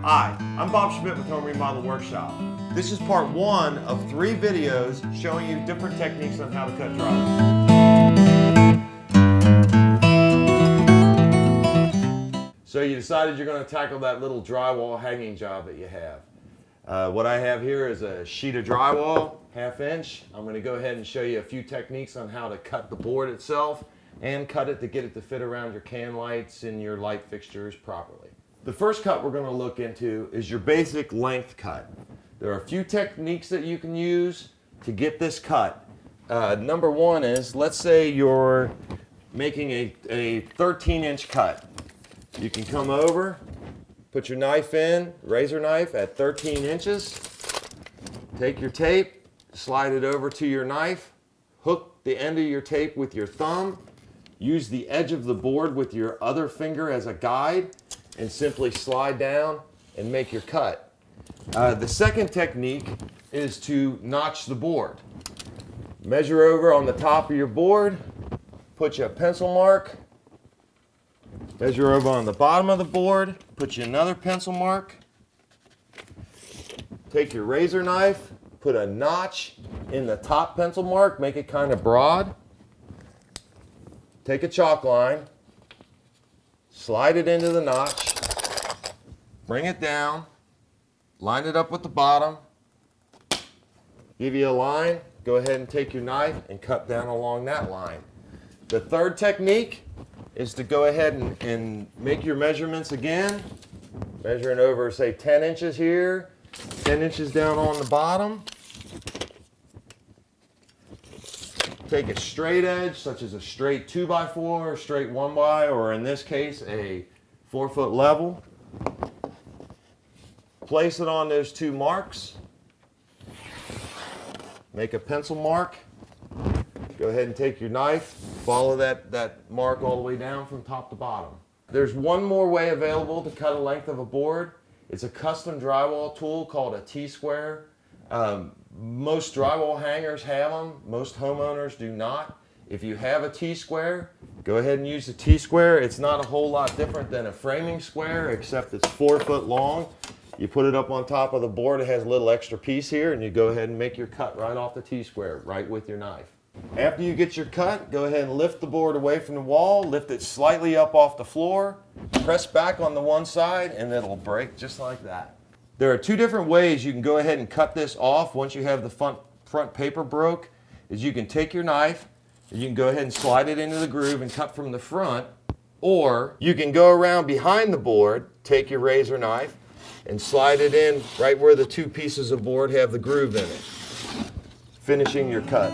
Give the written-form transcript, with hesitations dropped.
Hi, I'm Bob Schmidt with Home Remodel Workshop. This is part 1 of 3 videos showing you different techniques on how to cut drywall. So you decided you're going to tackle that little drywall hanging job that you have. What I have here is a sheet of drywall, 1/2 inch. I'm going to go ahead and show you a few techniques on how to cut the board itself and cut it to get it to fit around your can lights and your light fixtures properly. The first cut we're going to look into is your basic length cut. There are a few techniques that you can use to get this cut. Number 1 is, let's say you're making a 13-inch cut. You can come over, put your knife in, razor knife at 13 inches, take your tape, slide it over to your knife, hook the end of your tape with your thumb, use the edge of the board with your other finger as a guide, and simply slide down and make your cut. The second technique is to notch the board. Measure over on the top of your board, put you a pencil mark, measure over on the bottom of the board, put you another pencil mark, take your razor knife, put a notch in the top pencil mark, make it kind of broad, take a chalk line, slide it into the notch, bring it down, line it up with the bottom, give you a line, go ahead and take your knife and cut down along that line. The third technique is to go ahead and make your measurements again, measuring over, say, 10 inches here, 10 inches down on the bottom. Take a straight edge, such as a straight 2x4, or straight 1x, or in this case, a 4-foot level. Place it on those 2 marks. Make a pencil mark. Go ahead and take your knife, follow that mark all the way down from top to bottom. There's one more way available to cut a length of a board. It's a custom drywall tool called a T-square. Most drywall hangers have them, most homeowners do not. If you have a T-square, go ahead and use the T-square. It's not a whole lot different than a framing square, except it's 4 foot long. You put it up on top of the board, it has a little extra piece here, and you go ahead and make your cut right off the T-square, right with your knife. After you get your cut, go ahead and lift the board away from the wall, lift it slightly up off the floor, press back on the one side, and it'll break just like that. There are 2 different ways you can go ahead and cut this off once you have the front paper broke. Is you can take your knife, and you can go ahead and slide it into the groove and cut from the front, or you can go around behind the board, take your razor knife, and slide it in right where the 2 pieces of board have the groove in it, finishing your cut.